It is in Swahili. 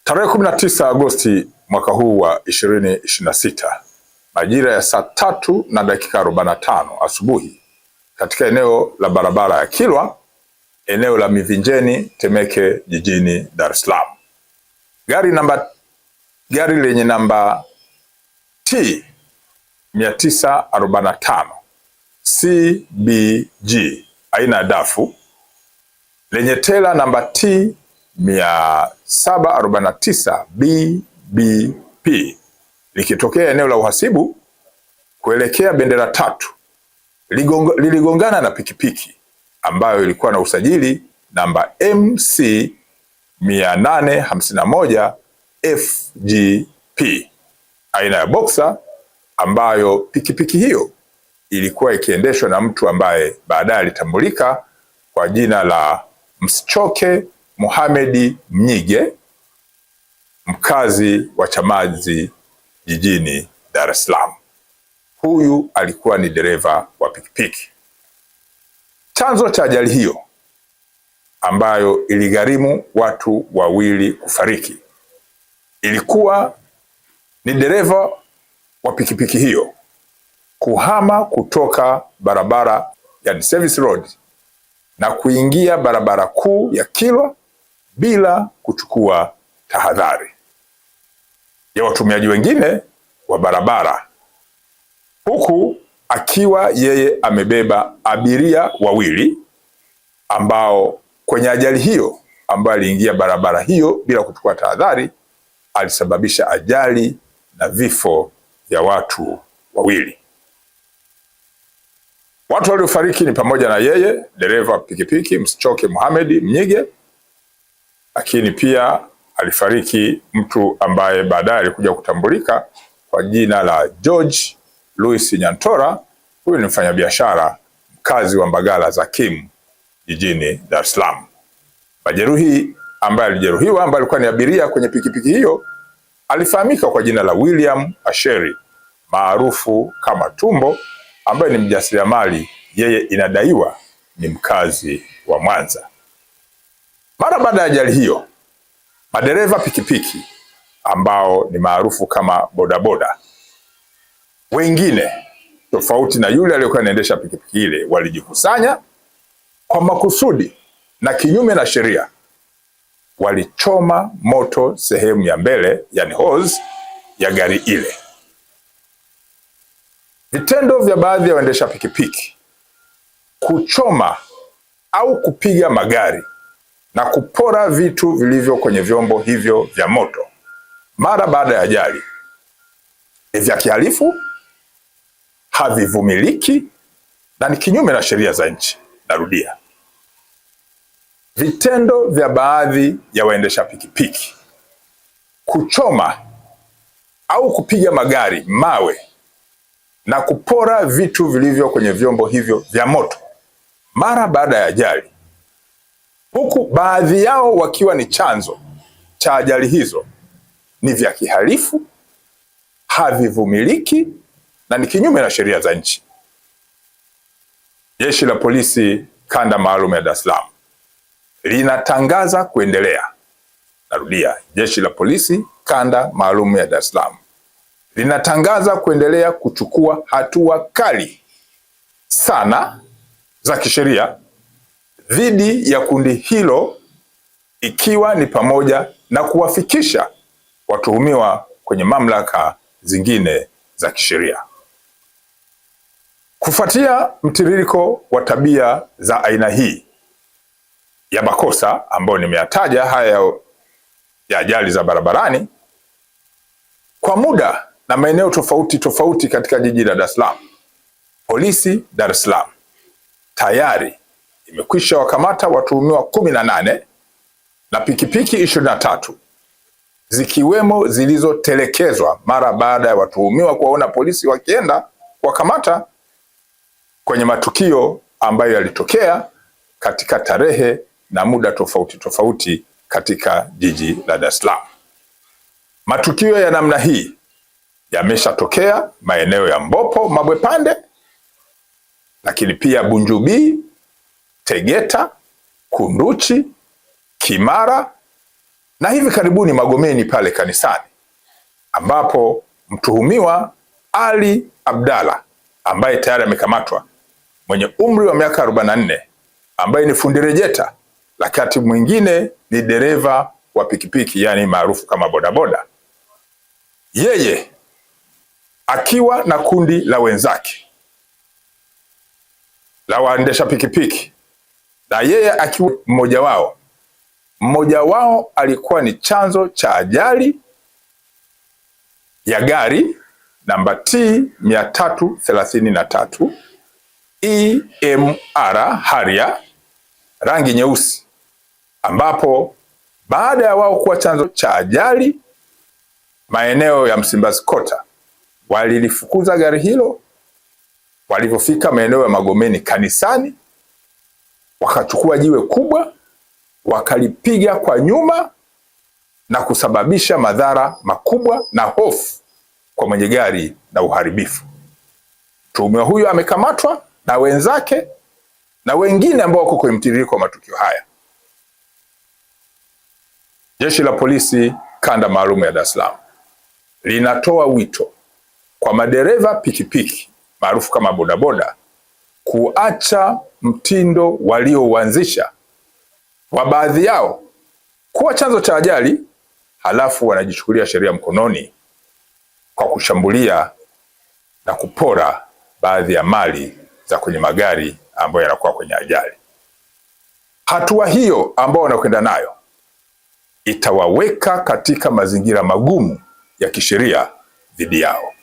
Tarehe 19 Agosti mwaka huu wa 2026 majira ya saa 3:45 asubuhi katika eneo la barabara ya Kilwa, eneo la Mivinjeni, Temeke, jijini Dar es Salaam, gari lenye namba T 945 CBG aina ya dafu lenye tela namba T 749 BBP likitokea eneo la uhasibu kuelekea Bendera Tatu liligongana na pikipiki ambayo ilikuwa na usajili namba MC 851 FGP aina ya Boxer, ambayo pikipiki hiyo ilikuwa ikiendeshwa na mtu ambaye baadaye alitambulika kwa jina la Msichoke Mohamed Mnyige, mkazi wa Chamazi jijini Dar es Salaam. Huyu alikuwa ni dereva wa pikipiki. Chanzo cha ajali hiyo ambayo iligharimu watu wawili kufariki ilikuwa ni dereva wa pikipiki hiyo kuhama kutoka barabara ya service road na kuingia barabara kuu ya Kilwa bila kuchukua tahadhari ya watumiaji wengine wa barabara, huku akiwa yeye amebeba abiria wawili ambao kwenye ajali hiyo ambayo aliingia barabara hiyo bila kuchukua tahadhari alisababisha ajali na vifo vya watu wawili. Watu waliofariki ni pamoja na yeye dereva wa pikipiki Msichoke Mohamed Mnyige, lakini pia alifariki mtu ambaye baadaye alikuja kutambulika kwa jina la George Louis Nyantora. Huyu ni mfanyabiashara mkazi wa Mbagala Zakim jijini Dar es Salaam. Majeruhi ambaye alijeruhiwa ambaye alikuwa ni abiria kwenye pikipiki hiyo alifahamika kwa jina la William Asheri maarufu kama Tumbo, ambaye ni mjasiriamali, yeye inadaiwa ni mkazi wa Mwanza. Mara baada ya ajali hiyo, madereva pikipiki ambao ni maarufu kama bodaboda wengine tofauti na yule aliyokuwa anaendesha pikipiki ile walijikusanya kwa makusudi na kinyume na sheria, walichoma moto sehemu ya mbele, yani hose ya gari ile. Vitendo vya baadhi ya waendesha pikipiki kuchoma au kupiga magari na kupora vitu vilivyo kwenye vyombo hivyo vya moto mara baada ya ajali ni vya kihalifu, havivumiliki na ni kinyume na sheria za nchi. Narudia, vitendo vya baadhi ya waendesha pikipiki kuchoma au kupiga magari mawe na kupora vitu vilivyo kwenye vyombo hivyo vya moto mara baada ya ajali, huku baadhi yao wakiwa ni chanzo cha ajali hizo, ni vya kihalifu, havivumiliki na ni kinyume na sheria za nchi. Jeshi la Polisi Kanda Maalum ya Dar es Salaam linatangaza kuendelea. Narudia, Jeshi la Polisi Kanda Maalum ya Dar es Salaam linatangaza kuendelea kuchukua hatua kali sana za kisheria dhidi ya kundi hilo, ikiwa ni pamoja na kuwafikisha watuhumiwa kwenye mamlaka zingine za kisheria. Kufuatia mtiririko wa tabia za aina hii ya makosa ambayo nimeyataja haya ya ajali za barabarani kwa muda na maeneo tofauti tofauti katika jiji la Dar es Salaam, polisi Dar es Salaam tayari imekwisha wakamata watuhumiwa 18 na pikipiki 23 zikiwemo zilizotelekezwa mara baada ya watuhumiwa kuwaona polisi wakienda wakamata kwenye matukio ambayo yalitokea katika tarehe na muda tofauti tofauti katika jiji la Dar es Salaam. Matukio ya namna hii yameshatokea maeneo ya Mbopo, Mabwepande, lakini pia Bunjubi, Tegeta, Kunduchi, Kimara Na hivi karibuni Magomeni pale kanisani, ambapo mtuhumiwa Ali Abdalla ambaye tayari amekamatwa, mwenye umri wa miaka 44, ambaye ni fundi rejeta, wakati mwingine ni dereva wa pikipiki, yani maarufu kama bodaboda, yeye akiwa na kundi la wenzake la waendesha pikipiki na yeye akiwa mmoja wao. Mmoja wao alikuwa ni chanzo cha ajali ya gari namba T 333 EMR Harrier rangi nyeusi, ambapo baada ya wao kuwa chanzo cha ajali maeneo ya Msimbazi Kota, walilifukuza gari hilo. Walivyofika maeneo ya Magomeni kanisani, wakachukua jiwe kubwa wakalipiga kwa nyuma na kusababisha madhara makubwa na hofu kwa mwenye gari na uharibifu. Mtuhumiwa huyo amekamatwa na wenzake na wengine ambao wako kwenye mtiririko wa matukio haya. Jeshi la Polisi Kanda Maalum ya Dar es Salaam linatoa wito kwa madereva pikipiki maarufu kama bodaboda kuacha mtindo waliouanzisha wa baadhi yao kuwa chanzo cha ajali, halafu wanajichukulia sheria mkononi kwa kushambulia na kupora baadhi ya mali za kwenye magari ambayo yanakuwa kwenye ajali. Hatua hiyo ambao wanakwenda nayo itawaweka katika mazingira magumu ya kisheria dhidi yao.